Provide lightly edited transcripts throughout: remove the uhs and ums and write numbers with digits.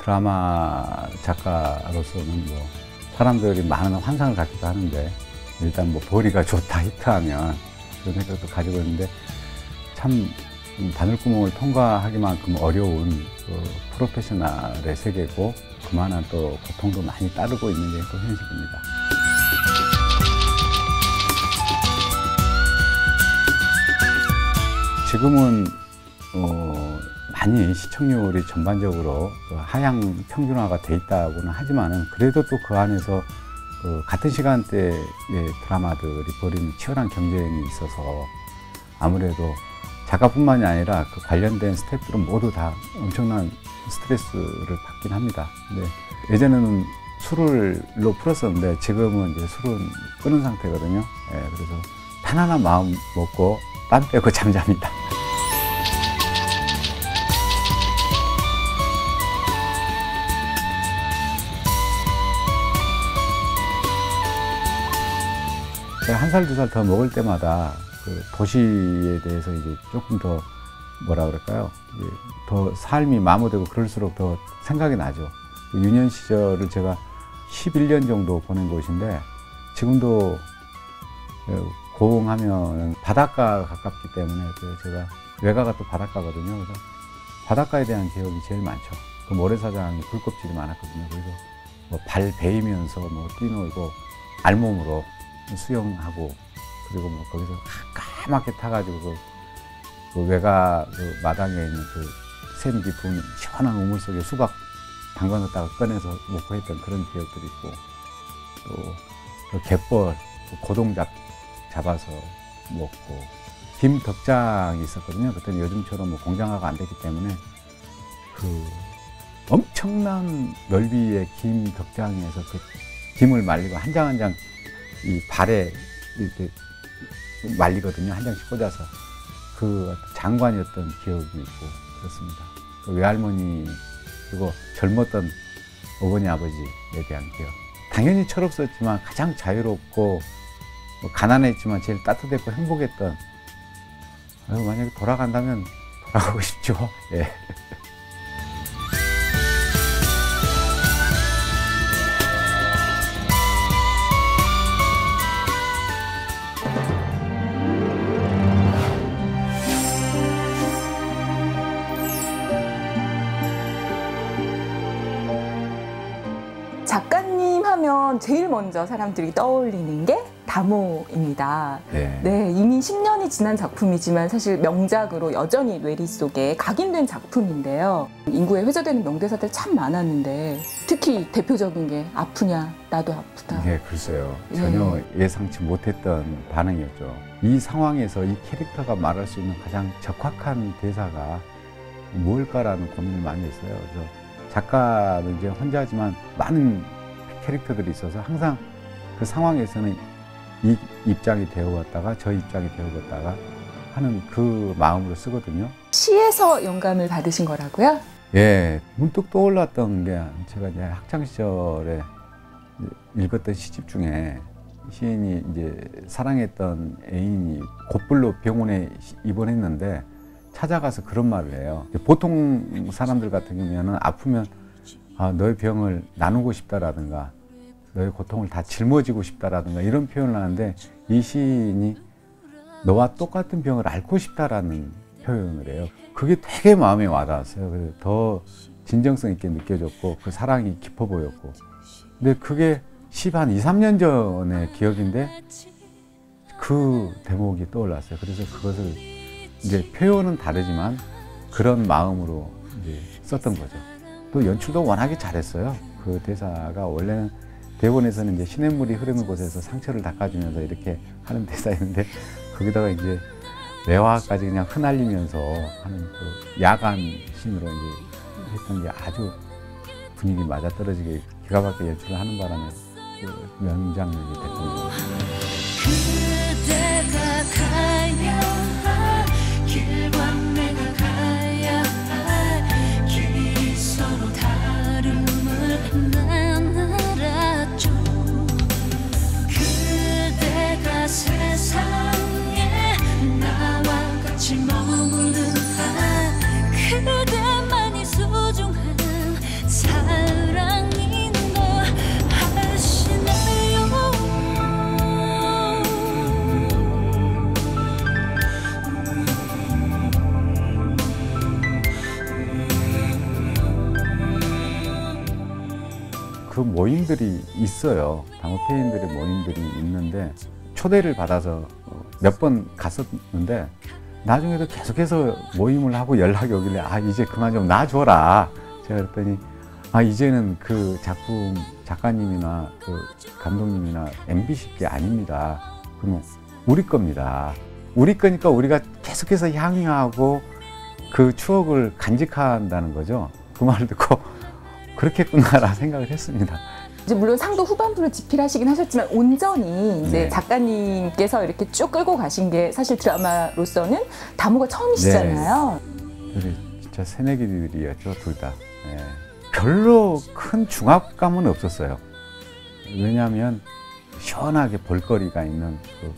드라마 작가로서는 뭐 사람들이 많은 환상을 갖기도 하는데 일단 뭐 벌이가 좋다 히트하면 그런 생각도 가지고 있는데 참 바늘구멍을 통과하기만큼 어려운 프로페셔널의 세계고 그만한 또 고통도 많이 따르고 있는 게 또 현실입니다. 지금은 많이 시청률이 전반적으로 하향 평준화가 돼 있다고는 하지만은 그래도 또 그 안에서 같은 시간대의 드라마들이 벌이는 치열한 경쟁이 있어서 아무래도 작가뿐만이 아니라 그 관련된 스태프들은 모두 다 엄청난 스트레스를 받긴 합니다. 근데 예전에는 술로 풀었었는데 지금은 이제 술은 끊은 상태거든요. 예, 그래서 편안한 마음 먹고 땀 빼고 잠잡니다. 한 살, 두 살 더 먹을 때마다 그 도시에 대해서 이제 조금 더 뭐라 그럴까요? 더 삶이 마모되고 그럴수록 더 생각이 나죠. 유년 시절을 제가 11년 정도 보낸 곳인데 지금도 고흥하면 바닷가가 가깝기 때문에 제가 외가가 또 바닷가거든요. 그래서 바닷가에 대한 기억이 제일 많죠. 그 모래사장이 굴껍질이 많았거든요. 그래서 뭐 발 베이면서 뭐 뛰놀고 알몸으로 수영하고 그리고 뭐 거기서 까맣게 타가지고 그 외가 그 마당에 있는 그 샘 깊은 시원한 우물 속에 수박 담가놨다가 꺼내서 먹고 했던 그런 기억들이 있고 또 그 갯벌 고동작 잡아서 먹고 김덕장이 있었거든요. 그때는 요즘처럼 뭐 공장화가 안 됐기 때문에 그 엄청난 넓이의 김덕장에서 그 김을 말리고 한 장 한 장 이 발에 이렇게 말리거든요. 한 장씩 꽂아서 그 장관이었던 기억이 있고 그렇습니다. 그 외할머니 그리고 젊었던 어머니 아버지에 대한 기억. 당연히 철없었지만 가장 자유롭고 뭐 가난했지만 제일 따뜻했고 행복했던 만약에 돌아간다면 돌아가고 싶죠. 예. 작가님 하면 제일 먼저 사람들이 떠올리는 게 다모입니다. 네. 네, 이미 10년이 지난 작품이지만 사실 명작으로 여전히 뇌리 속에 각인된 작품인데요. 인구에 회자되는 명대사들 참 많았는데 특히 대표적인 게 아프냐 나도 아프다. 네, 글쎄요. 전혀 예상치 못했던 반응이었죠. 이 상황에서 이 캐릭터가 말할 수 있는 가장 적확한 대사가 무엇일까라는 고민을 많이 했어요. 그래서 작가는 이제 혼자지만 많은 캐릭터들이 있어서 항상 그 상황에서는 이 입장이 되어왔다가 저 입장이 되어왔다가 하는 그 마음으로 쓰거든요. 시에서 영감을 받으신 거라고요? 예, 문득 떠올랐던 게 제가 이제 학창 시절에 읽었던 시집 중에 시인이 이제 사랑했던 애인이 곧불로 병원에 입원했는데 찾아가서 그런 말을 해요. 보통 사람들 같은 경우에는 아프면 너의 병을 나누고 싶다라든가 너의 고통을 다 짊어지고 싶다라든가 이런 표현을 하는데 이 시인이 너와 똑같은 병을 앓고 싶다라는 표현을 해요. 그게 되게 마음에 와닿았어요. 그래서 더 진정성 있게 느껴졌고 그 사랑이 깊어 보였고 근데 그게 한 2, 3년 전의 기억인데 그 대목이 떠올랐어요. 그래서 그것을 이제 표현은 다르지만 그런 마음으로 이제 썼던 거죠. 또 연출도 워낙에 잘했어요. 그 대사가 원래는 대본에서는 이제 시냇물이 흐르는 곳에서 상처를 닦아주면서 이렇게 하는 대사였는데 거기다가 이제 매화까지 그냥 흩날리면서 하는 그 야간 씬으로 이제 했던 게 아주 분위기 맞아떨어지게 기가 막히게 연출을 하는 바람에 그 명장면이 됐던 것 같아요. 그대가 가야 할 길과 내가 가야 할 길이 서로 다름을 난 알았죠. 그대가 세상에 나와 같이 머무는 한 그대만이 소중한 그 모임들이 있어요. 다모 폐인들의 모임들이 있는데 초대를 받아서 몇 번 갔었는데 나중에도 계속해서 모임을 하고 연락이 오길래 아 이제 그만 좀 놔줘라. 제가 그랬더니 아 이제는 그 작품 작가님이나 그 감독님이나 MBC 게 아닙니다. 그러면 우리 겁니다. 우리 거니까 우리가 계속해서 향유하고 그 추억을 간직한다는 거죠. 그 말을 듣고 그렇겠구나라 생각을 했습니다. 이제 물론 상도 후반부를 집필하시긴 하셨지만 온전히 이제 네. 작가님께서 이렇게 쭉 끌고 가신 게 사실 드라마로서는 다모가 처음이시잖아요. 둘이 진짜 새내기들이었죠, 둘 다. 네. 별로 큰 중압감은 없었어요. 왜냐하면 시원하게 볼거리가 있는 그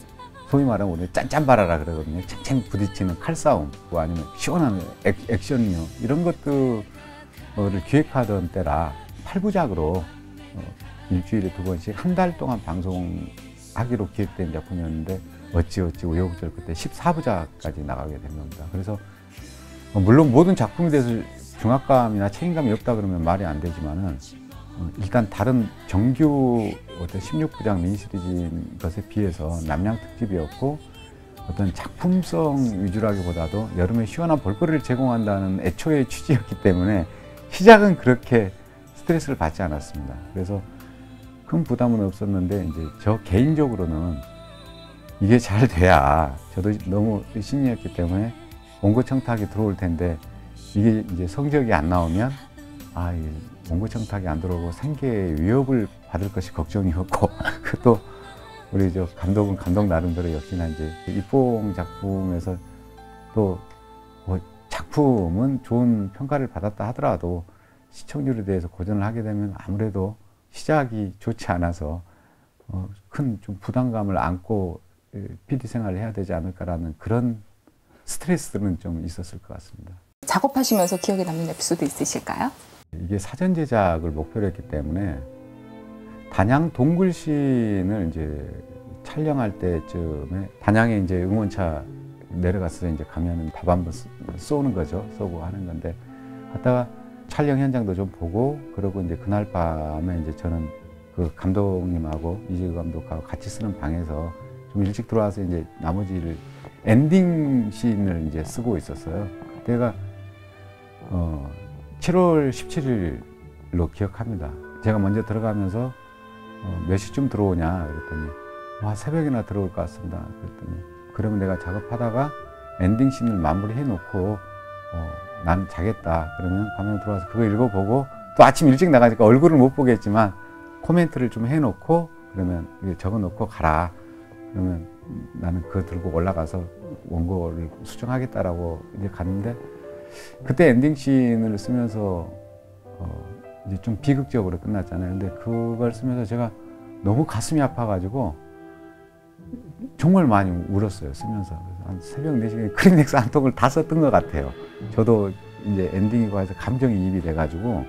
소위 말하면 우리 짠짠바라라 그러거든요. 챙챙 부딪히는 칼싸움, 뭐 아니면 시원한 액션류 이런 것들을 기획하던 때라 8부작으로 일주일에 2번씩 한 달 동안 방송하기로 기획된 작품이었는데 어찌어찌 우여곡절 그때 14부작까지 나가게 된 겁니다. 그래서 물론 모든 작품에 대해서 중압감이나 책임감이 없다 그러면 말이 안 되지만은 일단 다른 정규 어떤 16부작 미니시리즈인 것에 비해서 남양 특집이었고 어떤 작품성 위주라기보다도 여름에 시원한 볼거리를 제공한다는 애초의 취지였기 때문에 시작은 그렇게 스트레스를 받지 않았습니다. 그래서 큰 부담은 없었는데 이제 저 개인적으로는 이게 잘 돼야 저도 너무 신이었기 때문에 원고 청탁이 들어올 텐데 이게 이제 성적이 안 나오면 아, 이 원고 청탁이 안 들어오고 생계에 위협을 받을 것이 걱정이었고 또 우리 저 감독은 감독 나름대로 역시나 이제 입봉 작품에서 또 뭐 작품은 좋은 평가를 받았다 하더라도 시청률에 대해서 고전을 하게 되면 아무래도 시작이 좋지 않아서 큰 좀 부담감을 안고 PD 생활을 해야 되지 않을까라는 그런 스트레스는 좀 있었을 것 같습니다. 작업하시면서 기억에 남는 에피소드 있으실까요? 이게 사전 제작을 목표로 했기 때문에 단양 동굴신을 이제 촬영할 때쯤에 단양에 이제 응원차 내려가서 이제 가면은 밥 한번 쏘는 거죠. 쏘고 하는 건데 갔다가 촬영 현장도 좀 보고 그러고 이제 그날 밤에 이제 저는 그 감독님하고 이재규 감독하고 같이 쓰는 방에서 좀 일찍 들어와서 이제 나머지를 엔딩 씬을 이제 쓰고 있었어요. 그때가 7월 17일로 기억합니다. 제가 먼저 들어가면서 몇 시쯤 들어오냐 그랬더니 와 새벽이나 들어올 것 같습니다. 그랬더니 그러면 내가 작업하다가 엔딩 씬을 마무리해 놓고 난 자겠다. 그러면 가면 들어와서 그거 읽어보고 또 아침 일찍 나가니까 얼굴을 못 보겠지만 코멘트를 좀 해놓고 그러면 적어놓고 가라. 그러면 나는 그거 들고 올라가서 원고를 수정하겠다라고 이제 갔는데 그때 엔딩 씬을 쓰면서 이제 좀 비극적으로 끝났잖아요. 근데 그걸 쓰면서 제가 너무 가슴이 아파가지고 정말 많이 울었어요. 쓰면서 한 새벽 4시에 크리넥스 한 통을 다 썼던 것 같아요. 저도 이제 엔딩이고 해서 감정이입이 돼가지고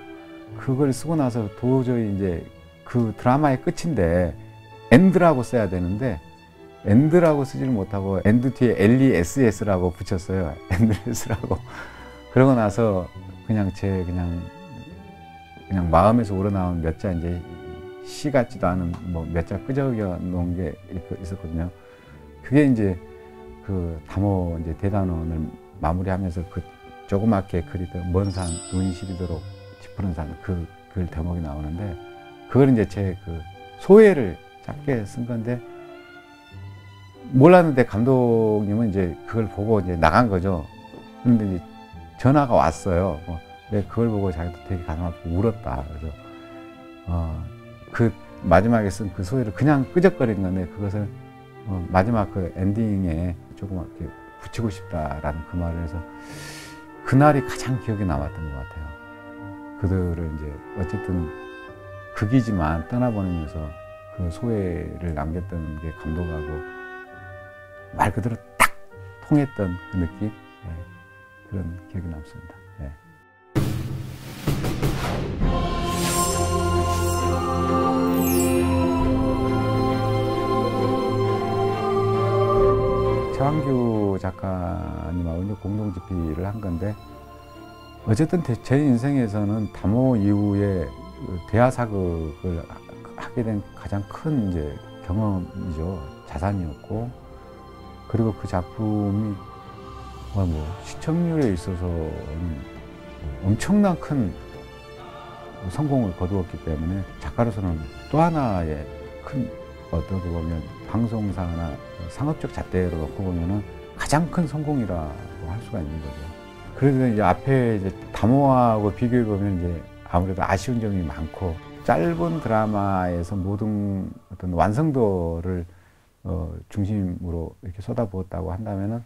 그걸 쓰고 나서 도저히 이제 그 드라마의 끝인데 엔드라고 써야 되는데 엔드라고 쓰지를 못하고 엔드 뒤에 LESS라고 붙였어요. 엔드레스라고. 그러고 나서 그냥 그냥 마음에서 우러나온 몇 자 이제 시 같지도 않은 뭐 몇 자 끄적여 놓은 게 있었거든요. 그게 이제 그 다모 이제 대단원을 마무리하면서 그 조그맣게 그리던 먼 산 눈이 시리도록 짙푸른 산 그 대목이 나오는데 그걸 이제 제 그 소회를 짧게 쓴 건데 몰랐는데 감독님은 이제 그걸 보고 이제 나간 거죠. 그런데 이제 전화가 왔어요. 내가 그걸 보고 자기도 되게 가슴 아프고 울었다. 그래서 그 마지막에 쓴 그 소회를 그냥 끄적거린 건데 그것을 마지막 그 엔딩에 조금 이렇게 붙이고 싶다라는 그 말을 해서 그날이 가장 기억에 남았던 것 같아요. 그들을 이제 어쨌든 극이지만 떠나보내면서 그 소회를 남겼던 게 감독하고 말 그대로 딱 통했던 그 느낌, 네, 그런 기억이 남습니다. 네. 최완규 작가님하고 이제 공동 집필을 한 건데 어쨌든 제 인생에서는 다모 이후에 대하 사극을 하게 된 가장 큰 이제 경험이죠. 자산이었고, 그리고 그 작품이 뭐 시청률에 있어서는 엄청난 큰 성공을 거두었기 때문에 작가로서는 또 하나의 큰 어떻게 보면 방송사나 상업적 잣대로 놓고 보면은 가장 큰 성공이라고 할 수가 있는 거죠. 그래서 이제 앞에 이제 담화하고 비교해 보면 이제 아무래도 아쉬운 점이 많고, 짧은 드라마에서 모든 어떤 완성도를 중심으로 이렇게 쏟아부었다고 한다면은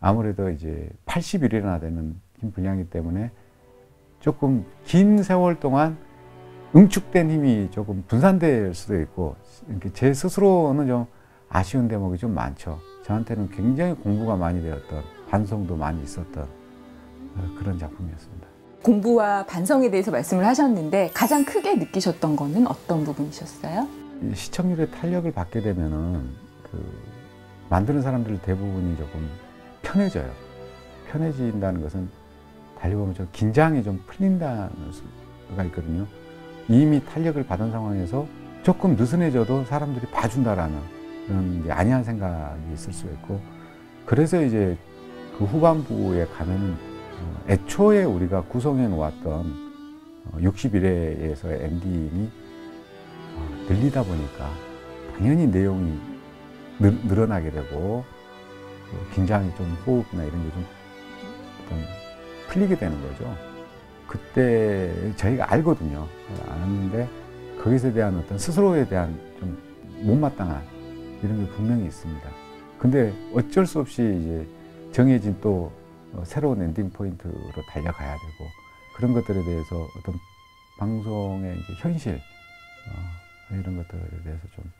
아무래도 이제 80일이나 되는 긴 분량이기 때문에 조금 긴 세월 동안 응축된 힘이 조금 분산될 수도 있고, 제 스스로는 좀 아쉬운 대목이 좀 많죠. 저한테는 굉장히 공부가 많이 되었던, 반성도 많이 있었던 그런 작품이었습니다. 공부와 반성에 대해서 말씀을 하셨는데 가장 크게 느끼셨던 거는 어떤 부분이셨어요? 시청률의 탄력을 받게 되면은 만드는 사람들 대부분이 조금 편해져요. 편해진다는 것은 달리 보면 좀 긴장이 좀 풀린다는 수가 있거든요. 이미 탄력을 받은 상황에서 조금 느슨해져도 사람들이 봐준다라는 그런 이제 안이한 생각이 있을 수 있고, 그래서 이제 그 후반부에 가면은 애초에 우리가 구성해 놓았던 61회에서의 엔딩이 늘리다 보니까 당연히 내용이 늘어나게 되고, 긴장이 좀 호흡이나 이런 게 좀 풀리게 되는 거죠. 그때 저희가 알거든요. 아는데 거기서 대한 어떤 스스로에 대한 좀 못마땅한 이런 게 분명히 있습니다. 근데 어쩔 수 없이 이제 정해진 또 새로운 엔딩 포인트로 달려가야 되고, 그런 것들에 대해서 어떤 방송의 이제 현실 이런 것들에 대해서 좀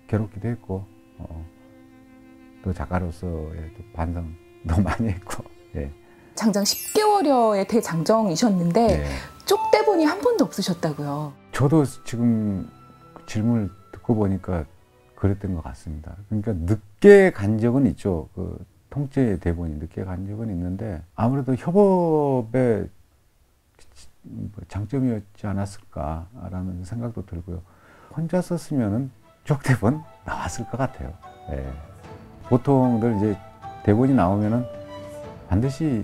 괴롭기도 했고, 또 작가로서의 또 반성도 많이 했고. 예. 장장 10개월여의 대장정이셨는데 네. 쪽대본이 한 번도 없으셨다고요? 저도 지금 질문을 듣고 보니까 그랬던 것 같습니다. 그러니까 늦게 간 적은 있죠. 통째 대본이 늦게 간 적은 있는데, 아무래도 협업의 장점이었지 않았을까라는 생각도 들고요. 혼자 썼으면은 쪽대본 나왔을 것 같아요. 예. 보통들 이제 대본이 나오면은 반드시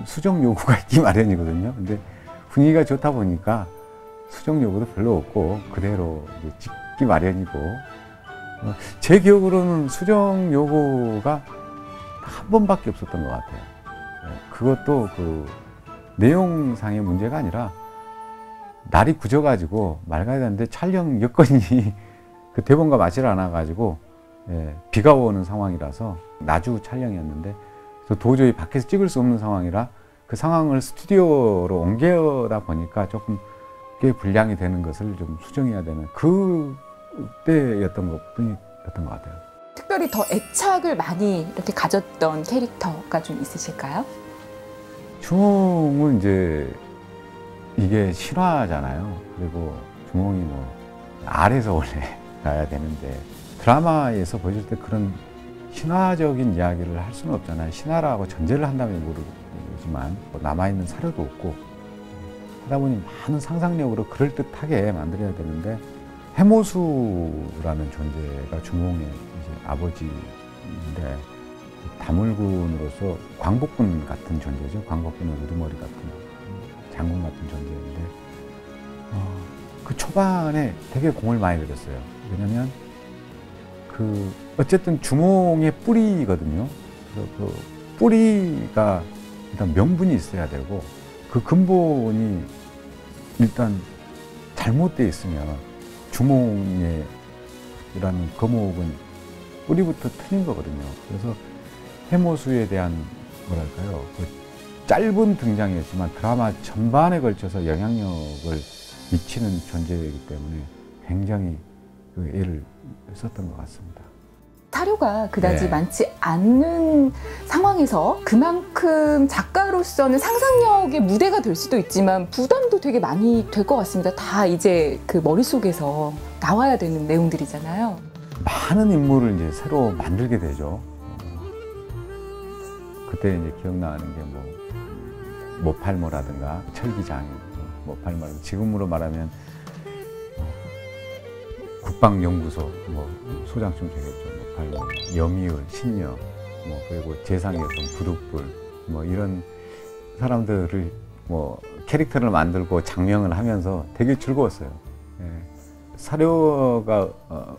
수정 요구가 있기 마련이거든요. 근데 분위기가 좋다 보니까 수정 요구도 별로 없고 그대로 이제 찍기 마련이고, 제 기억으로는 수정 요구가 한 번밖에 없었던 것 같아요. 그것도 내용상의 문제가 아니라 날이 굳어가지고 맑아야 되는데 촬영 여건이 그 대본과 맞질 않아가지고 비가 오는 상황이라서 나주 촬영이었는데 도저히 밖에서 찍을 수 없는 상황이라 그 상황을 스튜디오로 옮겨다 보니까 조금 꽤 분량이 되는 것을 좀 수정해야 되는 그때였던 것뿐이었던 것 같아요. 특별히 더 애착을 많이 이렇게 가졌던 캐릭터가 좀 있으실까요? 주몽은 이제 이게 신화잖아요. 그리고 주몽이 뭐 알에서 원래 나야 되는데, 드라마에서 보여줄 때 그런 신화적인 이야기를 할 수는 없잖아요. 신화라고 전제를 한다면 모르지만 남아있는 사료도 없고 하다 보니 많은 상상력으로 그럴듯하게 만들어야 되는데, 해모수라는 존재가 주몽의 이제 아버지인데, 다물군으로서 광복군 같은 존재죠. 광복군의 우두머리 같은 장군 같은 존재인데, 그 초반에 되게 공을 많이 들였어요. 왜냐면 어쨌든 주몽의 뿌리거든요. 그래서 그 뿌리가 일단 명분이 있어야 되고, 그 근본이 일단 잘못되어 있으면 주몽이라는 거목은 뿌리부터 틀린 거거든요. 그래서 해모수에 대한 뭐랄까요, 짧은 등장이었지만 드라마 전반에 걸쳐서 영향력을 미치는 존재이기 때문에 굉장히 애를 썼던 것 같습니다. 사료가 그다지 많지 않는 상황에서 그만큼 작가로서는 상상력의 무대가 될 수도 있지만 부담도 되게 많이 될 것 같습니다. 다 이제 그 머릿속에서 나와야 되는 내용들이잖아요. 많은 인물을 이제 새로 만들게 되죠. 그때 이제 기억나는 게 모팔모라든가 철기장, 뭐 발마름, 지금으로 말하면 국방연구소, 뭐 소장충 되겠죠. 뭐 발마름, 여미을, 신녀, 뭐 그리고 재상의 어떤 부득불, 뭐 이런 사람들을 뭐 캐릭터를 만들고 장명을 하면서 되게 즐거웠어요. 예. 사료가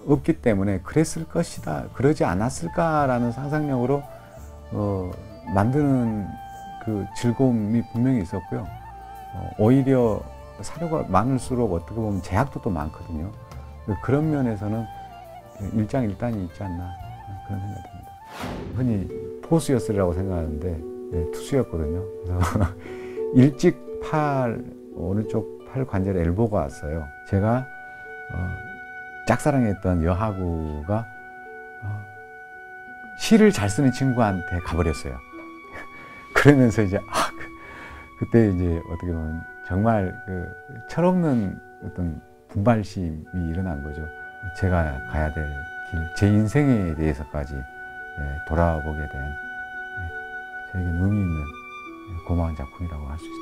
없기 때문에 그랬을 것이다, 그러지 않았을까라는 상상력으로 만드는 그 즐거움이 분명히 있었고요. 오히려 사료가 많을수록 어떻게 보면 제약도 또 많거든요. 그런 면에서는 일장일단이 있지 않나 그런 생각이 듭니다. 흔히 포수였으리라고 생각하는데 네, 투수였거든요. 그래서 일찍 오른쪽 팔 관절에 엘보가 왔어요. 제가 짝사랑했던 여하구가 시를 잘 쓰는 친구한테 가버렸어요. 그러면서 이제 그때 이제 어떻게 보면 정말 그 철없는 어떤 분발심이 일어난 거죠. 제가 가야 될 길, 제 인생에 대해서까지 돌아보게 된 저에게는 의미 있는 고마운 작품이라고 할 수 있죠.